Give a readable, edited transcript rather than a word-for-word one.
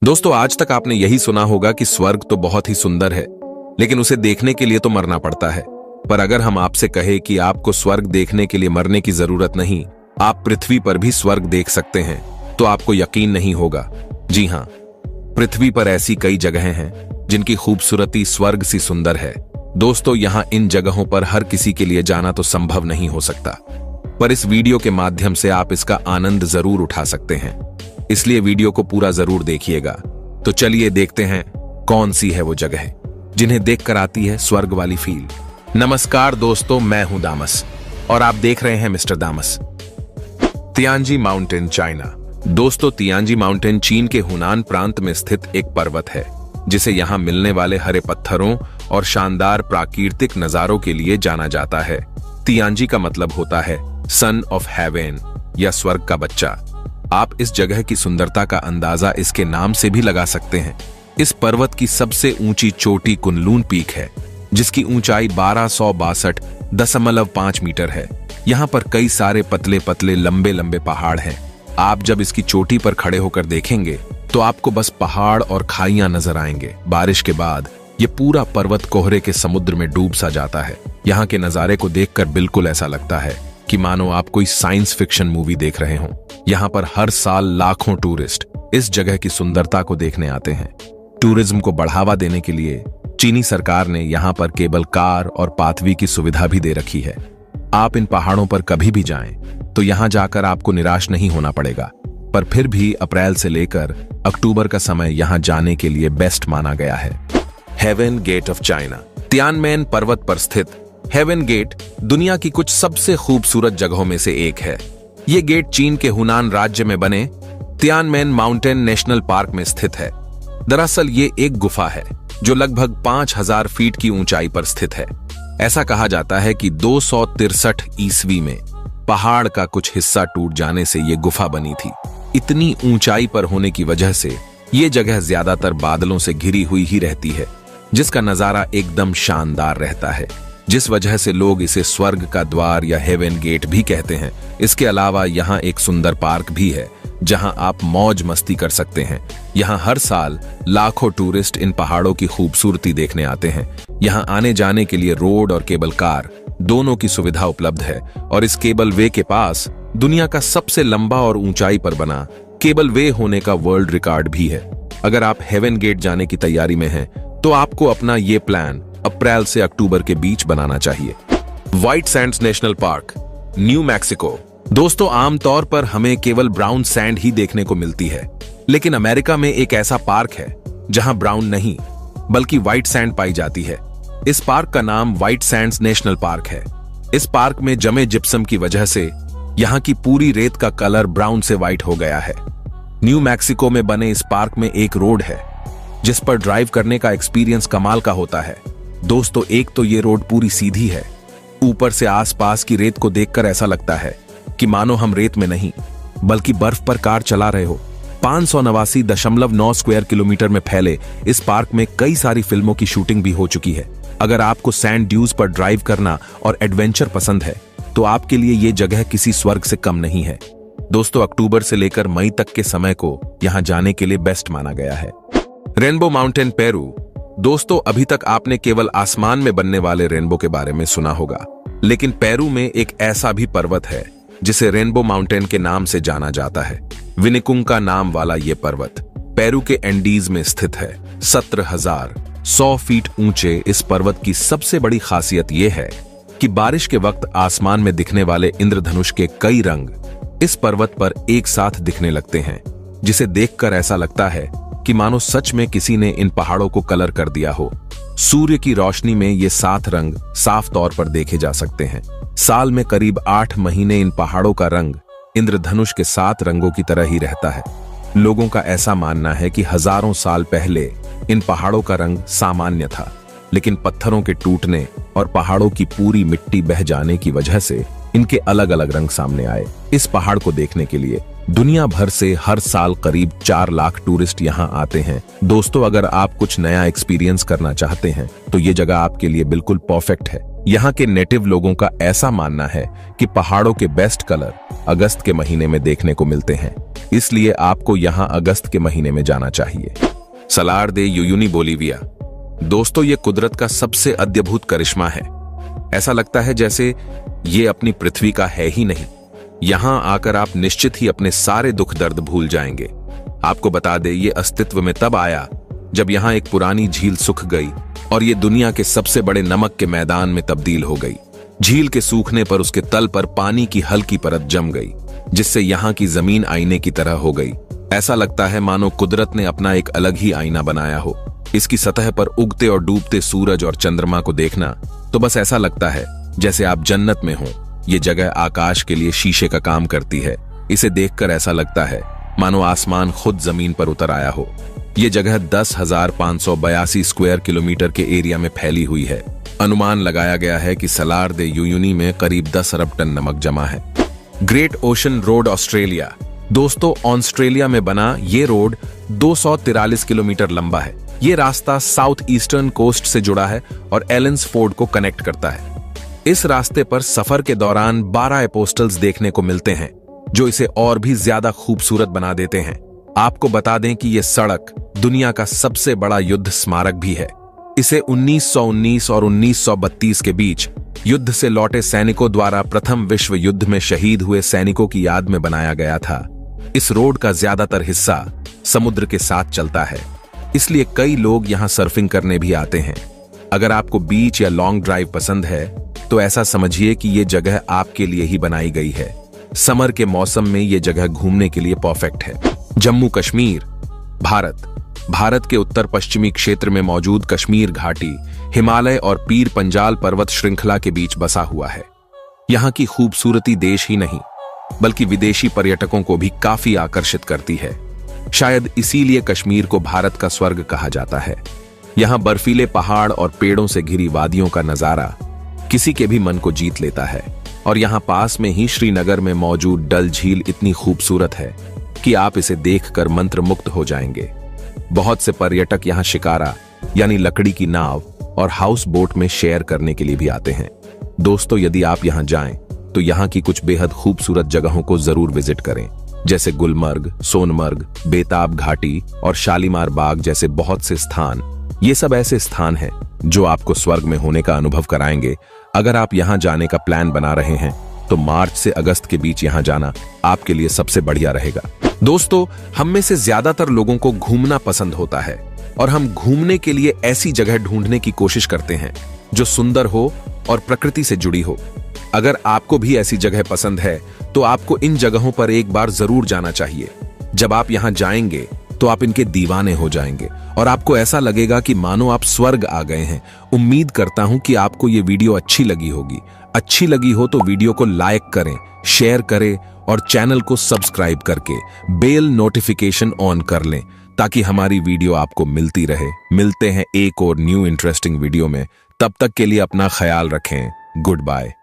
दोस्तों, आज तक आपने यही सुना होगा कि स्वर्ग तो बहुत ही सुंदर है, लेकिन उसे देखने के लिए तो मरना पड़ता है। पर अगर हम आपसे कहें कि आपको स्वर्ग देखने के लिए मरने की जरूरत नहीं, आप पृथ्वी पर भी स्वर्ग देख सकते हैं, तो आपको यकीन नहीं होगा। जी हां, पृथ्वी पर ऐसी कई जगहें हैं जिनकी खूबसूरती स्वर्ग सी सुंदर है। दोस्तों, यहां इन जगहों पर हर किसी के लिए जाना तो संभव नहीं हो सकता, पर इस वीडियो के माध्यम से आप इसका आनंद जरूर उठा सकते हैं। इसलिए वीडियो को पूरा जरूर देखिएगा। तो चलिए देखते हैं कौन सी है वो जगह जिन्हें देखकर आती है स्वर्ग वाली फील। नमस्कार दोस्तों, मैं हूं दामस और आप देख रहे हैं mister Damas. Tianzi mountain, China. दोस्तों, तियानजी माउंटेन चीन के हुनान प्रांत में स्थित एक पर्वत है, जिसे यहां मिलने वाले हरे पत्थरों और शानदार प्राकृतिक नजारों के लिए जाना जाता है। तियानजी का मतलब होता है सन ऑफ हेवन या स्वर्ग का बच्चा। आप इस जगह की सुंदरता का अंदाजा इसके नाम से भी लगा सकते हैं। इस पर्वत की सबसे ऊंची चोटी कुनलून पीक है, जिसकी ऊंचाई 1262.5 मीटर है। यहाँ पर कई सारे पतले पतले लंबे लंबे पहाड़ हैं। आप जब इसकी चोटी पर खड़े होकर देखेंगे तो आपको बस पहाड़ और खाइयां नजर आएंगे। बारिश के बाद ये पूरा पर्वत कोहरे के समुद्र में डूब सा जाता है। यहाँ के नजारे को देखकर बिल्कुल ऐसा लगता है कि मानो आप कोई साइंस फिक्शन मूवी देख रहे हों। यहाँ पर हर साल लाखों टूरिस्ट इस जगह की सुंदरता को देखने आते हैं। टूरिज्म को बढ़ावा देने के लिए चीनी सरकार ने यहाँ पर केबल कार और पाथवे की सुविधा भी दे रखी है। आप इन पहाड़ों पर कभी भी जाएं तो यहाँ जाकर आपको निराश नहीं होना पड़ेगा। पर फिर भी अप्रैल से लेकर अक्टूबर का समय यहाँ जाने के लिए बेस्ट माना गया है। Heaven gate of China. Tianmen पर्वत पर स्थित हेवन गेट दुनिया की कुछ सबसे खूबसूरत जगहों में से एक है। ये गेट चीन के हुनान राज्य में बने तियानमेन माउंटेन नेशनल पार्क में स्थित है। दरअसल ये एक गुफा है जो लगभग 5000 फीट की ऊंचाई पर स्थित है। ऐसा कहा जाता है कि 263 ईस्वी में पहाड़ का कुछ हिस्सा टूट जाने से ये गुफा बनी थी। इतनी ऊंचाई पर होने की वजह से ये जगह ज्यादातर बादलों से घिरी हुई ही रहती है, जिसका नजारा एकदम शानदार रहता है, जिस वजह से लोग इसे स्वर्ग का द्वार या हेवन गेट भी कहते हैं। इसके अलावा यहाँ एक सुंदर पार्क भी है जहाँ आप मौज मस्ती कर सकते हैं। यहाँ हर साल लाखों टूरिस्ट इन पहाड़ों की खूबसूरती देखने आते हैं। यहाँ आने जाने के लिए रोड और केबल कार दोनों की सुविधा उपलब्ध है और इस केबल वे के पास दुनिया का सबसे लंबा और ऊंचाई पर बना केबल वे होने का वर्ल्ड रिकॉर्ड भी है। अगर आप हेवन गेट जाने की तैयारी में हैं, तो आपको अपना ये प्लान अप्रैल से अक्टूबर के बीच बनाना चाहिए। White Sands national park, new Mexico. दोस्तों, आमतौर पर हमें केवल ब्राउन सैंड ही देखने को मिलती है, लेकिन अमेरिका में एक ऐसा पार्क है जहां ब्राउन नहीं बल्कि व्हाइट सैंड पाई जाती है। इस पार्क का नाम व्हाइट सैंड्स नेशनल पार्क है। इस पार्क में जमे जिप्सम की वजह से यहाँ की पूरी रेत का कलर ब्राउन से व्हाइट हो गया है। न्यू मैक्सिको में बने इस पार्क में एक रोड है जिस पर ड्राइव करने का एक्सपीरियंस कमाल का होता है। दोस्तों, एक तो ये रोड पूरी सीधी है, ऊपर से आसपास की रेत को देखकर ऐसा लगता है कि मानो हम रेत में नहीं बल्कि बर्फ पर कार चला रहे हो। 589.9 स्क्वायर किलोमीटर में फैले इस पार्क में कई सारी फिल्मों की शूटिंग भी हो चुकी है। अगर आपको सैंड ड्यूज पर ड्राइव करना और एडवेंचर पसंद है तो आपके लिए ये जगह किसी स्वर्ग से कम नहीं है। दोस्तों, अक्टूबर से लेकर मई तक के समय को यहाँ जाने के लिए बेस्ट माना गया है। Rainbow mountain, Peru. दोस्तों, अभी तक आपने केवल आसमान में बनने वाले रेनबो के बारे में सुना होगा, लेकिन पेरू में एक ऐसा भी पर्वत है जिसे रेनबो माउंटेन के नाम से जाना जाता है। विनिकुंका नाम वाला ये पर्वत पेरू के एंडीज में स्थित है। 17,100 फीट ऊंचे इस पर्वत की सबसे बड़ी खासियत यह है कि बारिश के वक्त आसमान में दिखने वाले इंद्रधनुष के कई रंग इस पर्वत पर एक साथ दिखने लगते हैं, जिसे देखकर ऐसा लगता है कि मानो सच में किसी ने इन पहाड़ों को कलर कर दिया हो। सूर्य की रोशनी में ये 7 रंग साफ तौर पर देखे जा सकते हैं। साल में करीब 8 महीने इन पहाड़ों का रंग इंद्रधनुष के 7 रंगों की तरह ही रहता है। लोगों का ऐसा मानना है कि हजारों साल पहले इन पहाड़ों का रंग सामान्य था, लेकिन पत्थरों के टूटने और पहाड़ों की पूरी मिट्टी बह जाने की वजह से इनके अलग अलग रंग सामने आए। इस पहाड़ को देखने के लिए दुनिया भर से हर साल करीब 4 लाख टूरिस्ट यहाँ आते हैं। दोस्तों, अगर आप कुछ नया एक्सपीरियंस करना चाहते हैं तो ये जगह आपके लिए बिल्कुल परफेक्ट है। यहाँ के नेटिव लोगों का ऐसा मानना है कि पहाड़ों के बेस्ट कलर अगस्त के महीने में देखने को मिलते हैं, इसलिए आपको यहां अगस्त के महीने में जाना चाहिए। सलार दे युयुनी बोलिविया। दोस्तों, ये कुदरत का सबसे अद्भुत करिश्मा है। ऐसा लगता है जैसे ये अपनी पृथ्वी का है ही नहीं। यहां आकर आप निश्चित ही अपने सारे दुख दर्द भूल जाएंगे। आपको बता दे, ये अस्तित्व में तब आया जब यहां एक पुरानी झील सूख गई और ये दुनिया के सबसे बड़े नमक के मैदान में तब्दील हो गई। झील के सूखने पर उसके तल पर पानी की हल्की परत जम गई, जिससे यहाँ की जमीन आईने की तरह हो गई। ऐसा लगता है मानो कुदरत ने अपना एक अलग ही आईना बनाया हो। इसकी सतह पर उगते और डूबते सूरज और चंद्रमा को देखना तो बस ऐसा लगता है जैसे आप जन्नत में हो। ये जगह आकाश के लिए शीशे का काम करती है। इसे देखकर ऐसा लगता है मानो आसमान खुद जमीन पर उतर आया हो। ये जगह 10,582 स्क्वायर किलोमीटर के एरिया में फैली हुई है। अनुमान लगाया गया है कि सलार दे युयुनी में करीब 10 अरब टन नमक जमा है। Great ocean road Australia. दोस्तों, ऑस्ट्रेलिया में बना ये रोड 243 किलोमीटर लंबा है। ये रास्ता साउथ ईस्टर्न कोस्ट से जुड़ा है और एलेंस फोर्ड को कनेक्ट करता है। इस रास्ते पर सफर के दौरान 12 एपोस्टल्स देखने को मिलते हैं, जो इसे और भी ज्यादा खूबसूरत बना देते हैं। आपको बता दें कि यह सड़क दुनिया का सबसे बड़ा युद्ध स्मारक भी है। इसे 1919 और 1932 के बीच युद्ध से लौटे सैनिकों द्वारा प्रथम विश्व युद्ध में शहीद हुए सैनिकों की याद में बनाया गया था। इस रोड का ज्यादातर हिस्सा समुद्र के साथ चलता है, इसलिए कई लोग यहां सर्फिंग करने भी आते हैं। अगर आपको बीच या लॉन्ग ड्राइव पसंद है तो ऐसा समझिए कि यह जगह आपके लिए ही बनाई गई है। समर के मौसम में यह जगह घूमने के लिए परफेक्ट है। जम्मू कश्मीर, भारत के उत्तर पश्चिमी क्षेत्र में मौजूद कश्मीर घाटी हिमालय और पीर पंजाल पर्वत श्रृंखला के बीच बसा हुआ है। यहाँ की खूबसूरती देश ही नहीं बल्कि विदेशी पर्यटकों को भी काफी आकर्षित करती है। शायद इसीलिए कश्मीर को भारत का स्वर्ग कहा जाता है। यहाँ बर्फीले पहाड़ और पेड़ों से घिरी वादियों का नजारा किसी के भी मन को जीत लेता है। और यहाँ पास में ही श्रीनगर में मौजूद डल झील इतनी खूबसूरत है कि आप इसे देखकर मंत्रमुग्ध हो जाएंगे। बहुत से पर्यटक यहाँ शिकारा यानी लकड़ी की नाव और हाउस बोट में शेयर करने के लिए भी आते हैं। दोस्तों, यदि आप यहाँ जाएं तो यहाँ की कुछ बेहद खूबसूरत जगहों को जरूर विजिट करें, जैसे गुलमर्ग, सोनमर्ग, बेताब घाटी और शालीमार बाग जैसे बहुत से स्थान। ये सब ऐसे स्थान हैं जो आपको स्वर्ग में होने का अनुभव कराएंगे। अगर आप यहाँ जाने का प्लान बना रहे हैं तो मार्च से अगस्त के बीच यहाँ जाना आपके लिए सबसे बढ़िया रहेगा। दोस्तों, हम में से ज्यादातर लोगों को घूमना पसंद होता है और हम घूमने के लिए ऐसी जगह ढूंढने की कोशिश करते हैं जो सुंदर हो और प्रकृति से जुड़ी हो। अगर आपको भी ऐसी जगह पसंद है तो आपको इन जगहों पर एक बार जरूर जाना चाहिए। जब आप यहाँ जाएंगे तो आप इनके दीवाने हो जाएंगे और आपको ऐसा लगेगा कि मानो आप स्वर्ग आ गए हैं। उम्मीद करता हूं कि आपको ये वीडियो अच्छी लगी होगी। अच्छी लगी हो तो वीडियो को लाइक करें, शेयर करें और चैनल को सब्सक्राइब करके बेल नोटिफिकेशन ऑन कर लें ताकि हमारी वीडियो आपको मिलती रहे। मिलते हैं एक और न्यू इंटरेस्टिंग वीडियो में। तब तक के लिए अपना ख्याल रखें। Good bye.